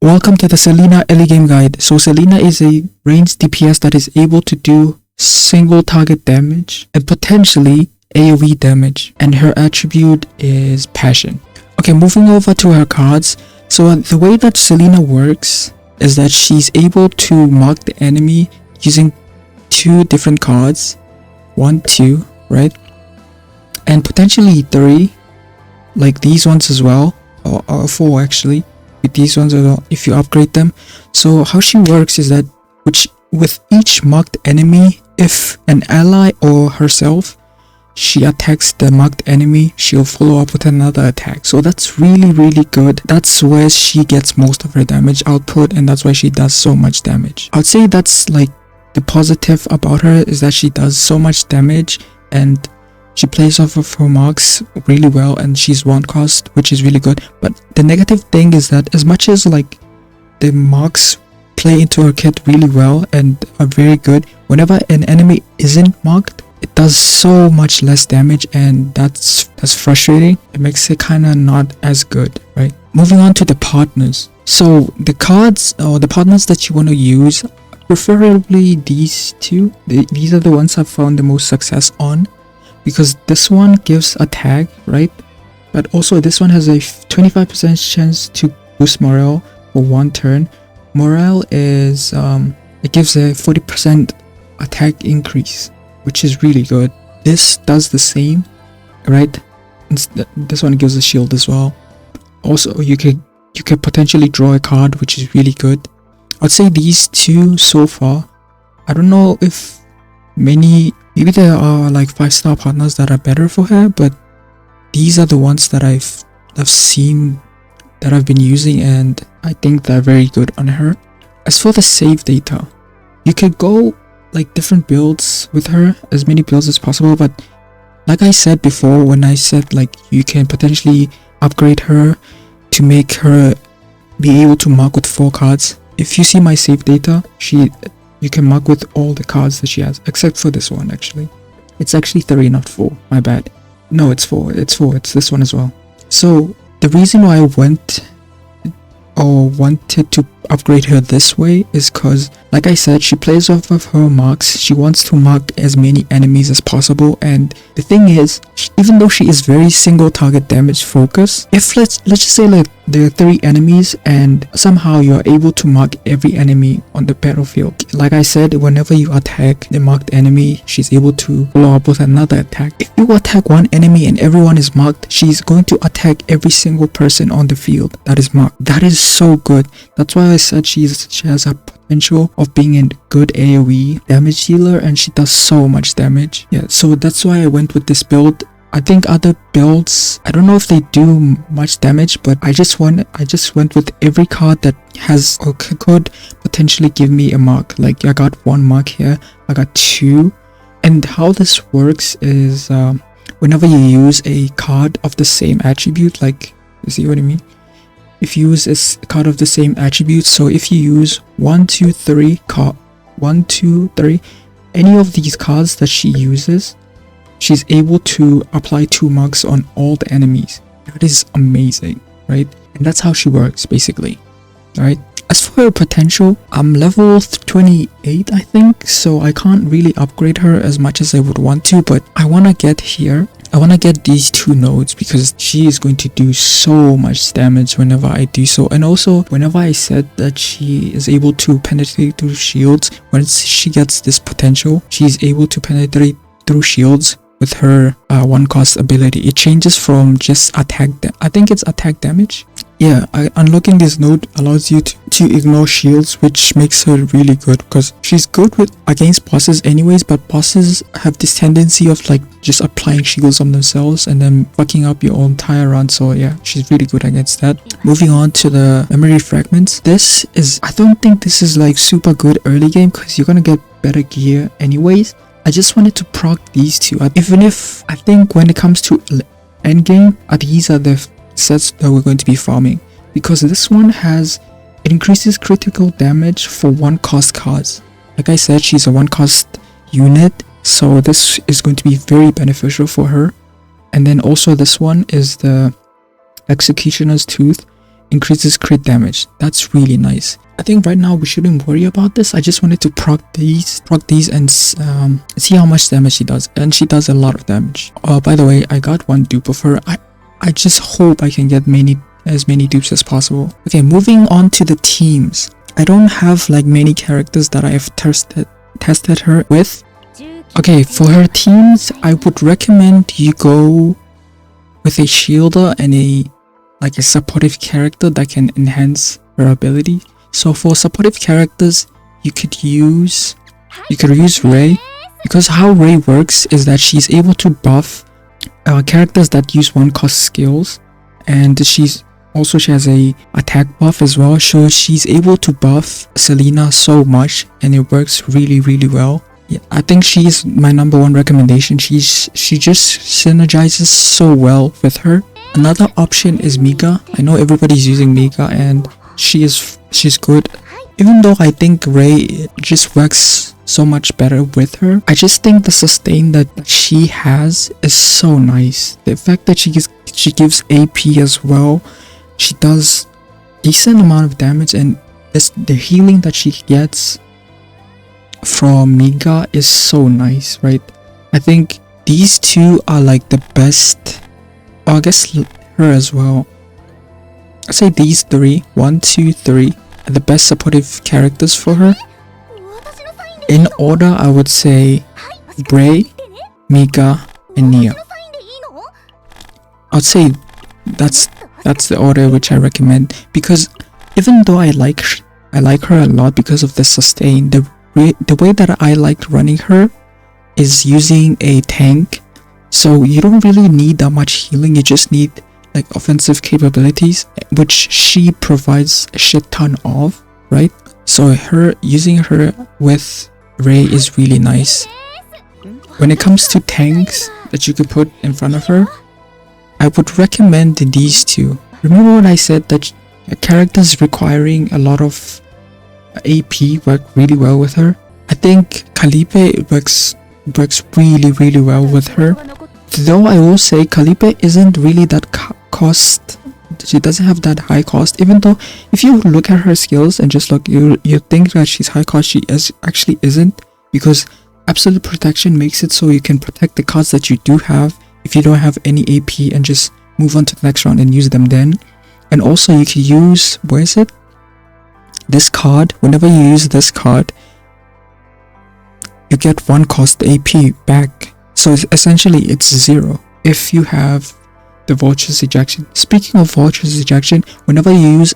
Welcome to the Selena early game guide. So Selena is a ranged DPS that is able to do single target damage and potentially AoE damage, and her attribute is passion. Okay, moving over to her cards. So the way that Selena works is that she's able to mark the enemy using two different cards, 1, 2, right, and potentially 3, like these ones as well, or 4 actually, with these ones as well if you upgrade them. So how she works is that with each marked enemy, if an ally or herself, she attacks the marked enemy, she'll follow up with another attack. So that's really good. That's where she gets most of her damage output, and that's why she does so much damage. I would say that's like the positive about her, is that she does so much damage and she plays off of her marks really well, and she's one cost, which is really good. But the negative thing is that as much as like the marks play into her kit really well and are very good, whenever an enemy isn't marked, it does so much less damage, and that's frustrating. It makes it kind of not as good, right? Moving on to the partners. So the cards or the partners that you want to use, preferably these two. These are the ones I've found the most success on, because this one gives attack, right? But also this one has a 25% chance to boost morale for 1 turn. Morale is it gives a 40% attack increase, which is really good. This does the same, right? This one gives a shield as well. Also, you could potentially draw a card, which is really good. I'd say these two so far. I don't know if maybe there are like 5-star partners that are better for her, but these are the ones that I've seen that I've been using, and I think they're very good on her. As for the save data, you could go like different builds with her, as many builds as possible, but like I said before, when I said like you can potentially upgrade her to make her be able to mark with 4 cards. If you see my save data, you can mark with all the cards that she has, except for this one. Actually, it's actually 3, not 4, my bad. No, it's 4, it's this one as well. So the reason why I wanted to upgrade her this way is because, like I said, she plays off of her marks. She wants to mark as many enemies as possible, and the thing is, even though she is very single target damage focused, if let's just say like there are 3 enemies and somehow you're able to mark every enemy on the battlefield, like I said, whenever you attack the marked enemy, she's able to follow up with another attack. If you attack one enemy and everyone is marked, she's going to attack every single person on the field that is marked. That is so good. That's why I said she has a potential of being a good AoE damage dealer, and she does so much damage. Yeah, so that's why I went with this build. I think other builds, I don't know if they do much damage, but I just went with every card that has or could potentially give me a mark. Like I got 1 mark here, I got 2. And how this works is whenever you use a card of the same attribute, like, you see what I mean? If you use a card of the same attribute, so if you use 1, 2, 3, 1, 2, 3, any of these cards that she uses, she's able to apply 2 marks on all the enemies. That is amazing, right? And that's how she works basically, right? As for her potential, I'm level 28, I think, so I can't really upgrade her as much as I would want to, but I want to get here. I want to get these 2 nodes because she is going to do so much damage whenever I do so. And also, whenever I said that she is able to penetrate through shields, once she gets this potential, she's able to penetrate through shields with her 1 cost ability. It changes from just attack, I think it's attack damage. Yeah, unlocking this node allows you to ignore shields, which makes her really good because she's good against bosses anyways, but bosses have this tendency of like just applying shields on themselves and then fucking up your entire run. So yeah, she's really good against that. Moving on to the memory fragments. I don't think this is like super good early game because you're gonna get better gear anyways. I just wanted to proc these 2, even if I think when it comes to end game, these are the sets that we're going to be farming, because this one it increases critical damage for 1 cost cards. Like I said, she's a 1 cost unit, so this is going to be very beneficial for her. And then also this one is the Executioner's Tooth. increases crit damage. That's really nice. I think right now we shouldn't worry about this. I just wanted to proc these and see how much damage she does, and she does a lot of damage. By the way, I got one dupe of her. I just hope I can get as many dupes as possible. Okay, moving on to the teams. I don't have like many characters that I have tested her with. Okay, for her teams, I would recommend you go with a shielder and a supportive character that can enhance her ability. So for supportive characters, you could use Ray, because how Ray works is that she's able to buff characters that use 1-cost skills, and she has a attack buff as well, so she's able to buff Selena so much, and it works really well. Yeah, I think she's my #1 recommendation. She just synergizes so well with her. Another option is Mika. I know everybody's using Mika, and she's good. Even though I think Ray just works so much better with her, I just think the sustain that she has is so nice. The fact that she gives AP as well, she does decent amount of damage, and the healing that she gets from Mika is so nice, right? I think these two are like the best. I guess her as well. I'd say these three, 1, 2, 3, are the best supportive characters for her. In order, I would say Bray, Mika, and Nia. I'd say that's the order which I recommend, because even though I like her a lot because of the sustain, the way that I like running her is using a tank. So you don't really need that much healing, you just need like offensive capabilities, which she provides a shit ton of, right? So using her with Ray is really nice. When it comes to tanks that you could put in front of her, I would recommend these two. Remember when I said that characters requiring a lot of AP work really well with her? I think Calliope works really well with her. Though I will say Calliope isn't really that cost. She doesn't have that high cost. Even though if you look at her skills and just look, you think that she's high cost. She actually isn't, because absolute protection makes it so you can protect the cards that you do have if you don't have any AP, and just move on to the next round and use them then. And also you can use, this card. Whenever you use this card, you get 1-cost AP back. So essentially it's 0 if you have the Vulture's Ejection. Speaking of Vulture's Ejection, whenever you use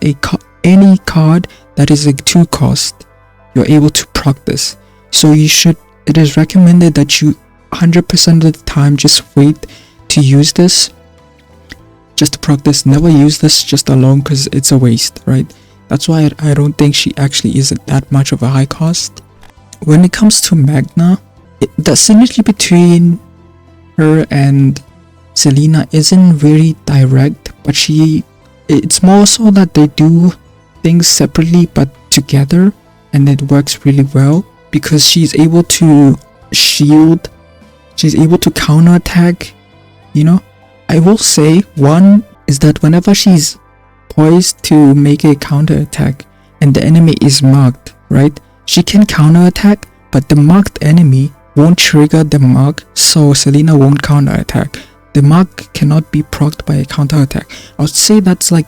any card that is a 2-cost, you're able to proc this. So it is recommended that you 100% of the time just wait to use this, just to proc this. Never use this just alone, because it's a waste, right? That's why I don't think she actually is that much of a high cost. When it comes to Magna, the synergy between her and Selena isn't very direct, but it's more so that they do things separately but together, and it works really well because she's able to shield, she's able to counterattack, you know. I will say one is that whenever she's poised to make a counterattack and the enemy is marked, right, she can counterattack, but the marked enemy won't trigger the mark, so Selena won't counterattack. The mark cannot be procced by a counterattack. I would say that's like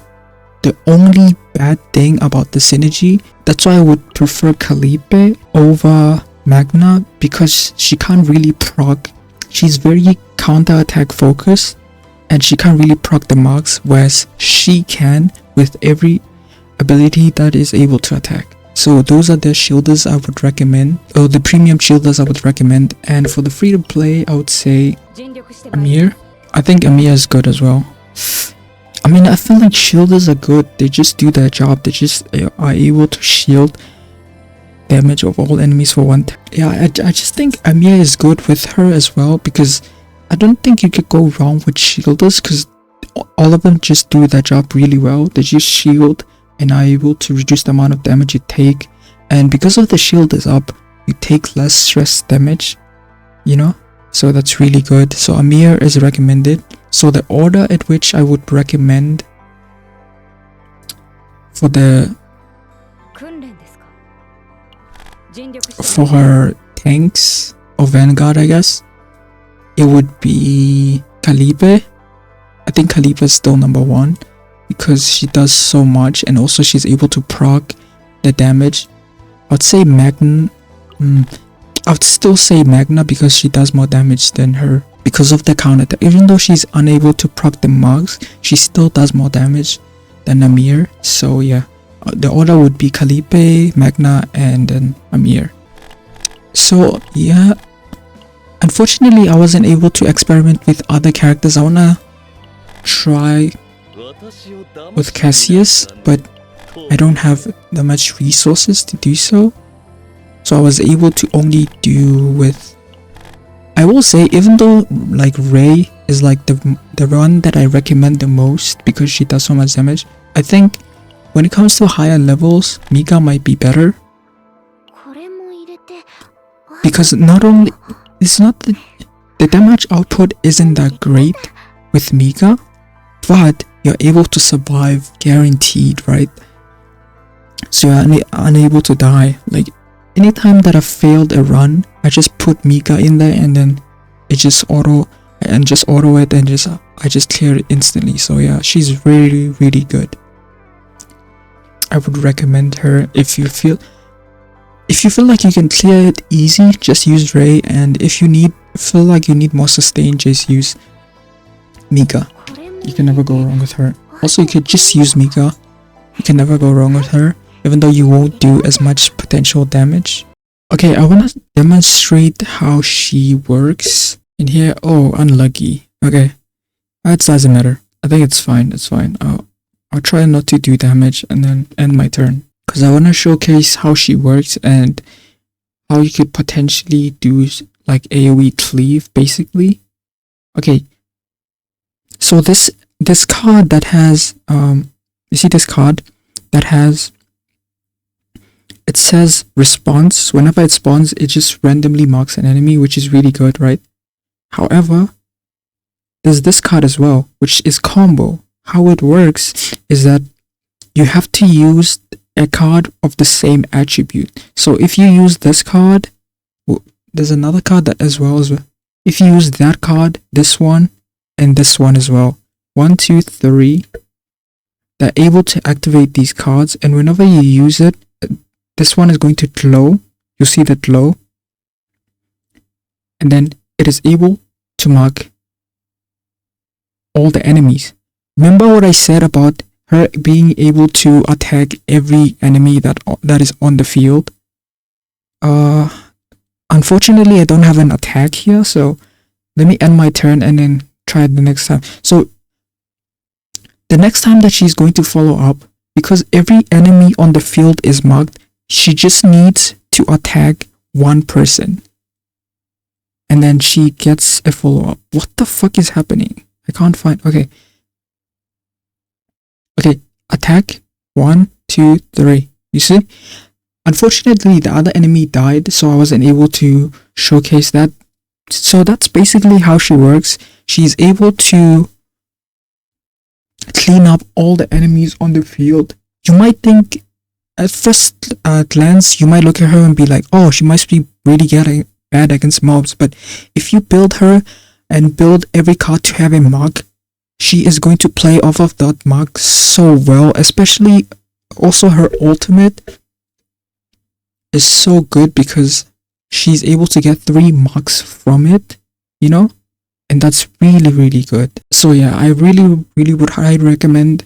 the only bad thing about the synergy. That's why I would prefer Calliope over Magna, because she can't really proc. She's very counterattack focused and she can't really proc the marks, whereas she can with every ability that is able to attack. So those are the shielders I would recommend, or the premium shielders I would recommend. And for the free to play, I would say Amir. I think Amir is good as well. I mean, I feel like shielders are good. They just do their job. They just are able to shield damage of all enemies for one time. Yeah, I just think Amir is good with her as well, because I don't think you could go wrong with shielders, because all of them just do their job really well. They just shield and are able to reduce the amount of damage you take, and because of the shield is up, you take less stress damage, you know, so that's really good. So Amir is recommended. So the order at which I would recommend for the 訓練ですか。尽力して for her tanks or Vanguard, I guess it would be Calibre. I think Calibre is still number one because she does so much and also she's able to proc the damage. I'd say Magna. I'd still say Magna because she does more damage than her because of the counter attack. Even though she's unable to proc the mugs, she still does more damage than Amir. So yeah, the order would be Calibre, Magna, and then Amir. So yeah, unfortunately I wasn't able to experiment with other characters. I wanna try with Cassius, but I don't have that much resources to do so. So I was able to only do with, I will say, even though like Rey is like the one that I recommend the most because she does so much damage, I think when it comes to higher levels, Mika might be better. これも入れて Because not only, it's not the damage output isn't that great with Mika, but you're able to survive guaranteed, right? So you're unable to die. Like anytime that I failed a run, I just put Mika in there and then it just auto it and I just clear it instantly. So yeah, she's really good. I would recommend her if you feel like you can clear it easy, just use Rey, and if you feel like you need more sustain, just use Mika. You can never go wrong with her. Also, you could just use Mika. You can never go wrong with her, even though you won't do as much potential damage. Okay, I want to demonstrate how she works in here. Oh, unlucky. Okay, it doesn't matter. I think it's fine. It's fine. I'll try not to do damage and then end my turn, because I want to showcase how she works and how you could potentially do like AoE cleave, basically. Okay, so this card that has you see this card that has, it says response. Whenever it spawns, it just randomly marks an enemy, which is really good, right? However, there's this card as well, which is combo. How it works is that you have to use a card of the same attribute. So if you use this card, there's another card that as well. If you use that card, this one, and this one as well, 1, 2, 3, they're able to activate these cards, and whenever you use it, this one is going to glow. You see the glow, and then it is able to mark all the enemies. Remember what I said about her being able to attack every enemy that is on the field? Unfortunately, I don't have an attack here, so let me end my turn and then try it the next time. So the next time that she's going to follow up, because every enemy on the field is marked, she just needs to attack one person, and then she gets a follow-up. What the fuck is happening? I can't find. Okay, attack 1, 2, 3. You see, unfortunately the other enemy died, so I wasn't able to showcase that. So that's basically how she works. She's able to clean up all the enemies on the field. You might think at first glance, you might look at her and be like, oh, she must be really getting bad against mobs. But if you build her and build every card to have a mark, she is going to play off of that mark so well. Especially also her ultimate is so good because she's able to get 3 marks from it, you know? And that's really good. So yeah, I really would highly recommend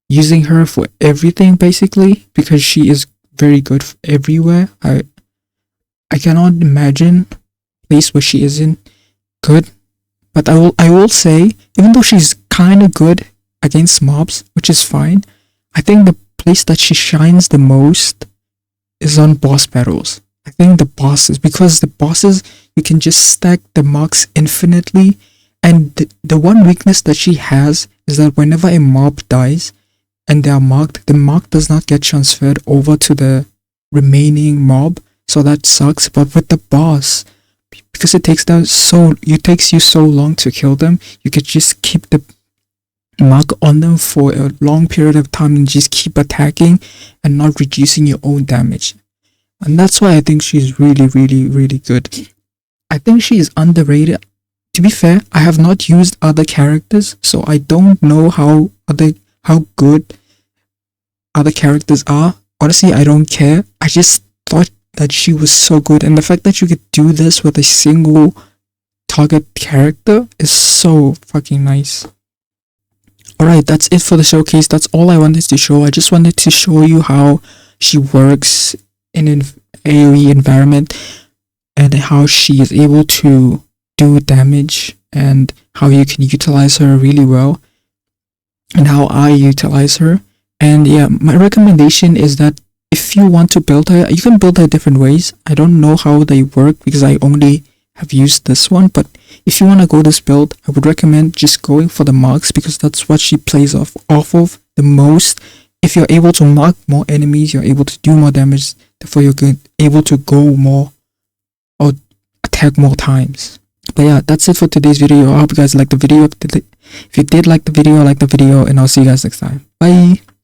using her for everything, basically, because she is very good everywhere. I cannot imagine a place where she isn't good. But I will say, even though she's kind of good against mobs, which is fine, I think the place that she shines the most is on boss battles. I think the bosses, because the bosses, you can just stack the marks infinitely. And the one weakness that she has is that whenever a mob dies and they are marked, the mark does not get transferred over to the remaining mob. So that sucks. But with the boss, because it takes you so long to kill them, you could just keep the mark on them for a long period of time and just keep attacking and not reducing your own damage. And that's why I think she's really, really, really good. I think she is underrated. To be fair, I have not used other characters, so I don't know how good other characters are. Honestly, I don't care. I just thought that she was so good, and the fact that you could do this with a single target character is so fucking nice. Alright, that's it for the showcase. That's all I wanted to show. I just wanted to show you how she works in an AoE environment and how she is able to do damage and how you can utilize her really well and how I utilize her. And yeah, my recommendation is that if you want to build her, you can build her different ways. I don't know how they work because I only have used this one, but if you want to go this build, I would recommend just going for the marks because that's what she plays off of the most. If you're able to mark more enemies, you're able to do more damage, therefore you're able to go more or attack more times. But yeah, that's it for today's video. I hope you guys liked the video. If you did like the video, and I'll see you guys next time. Bye.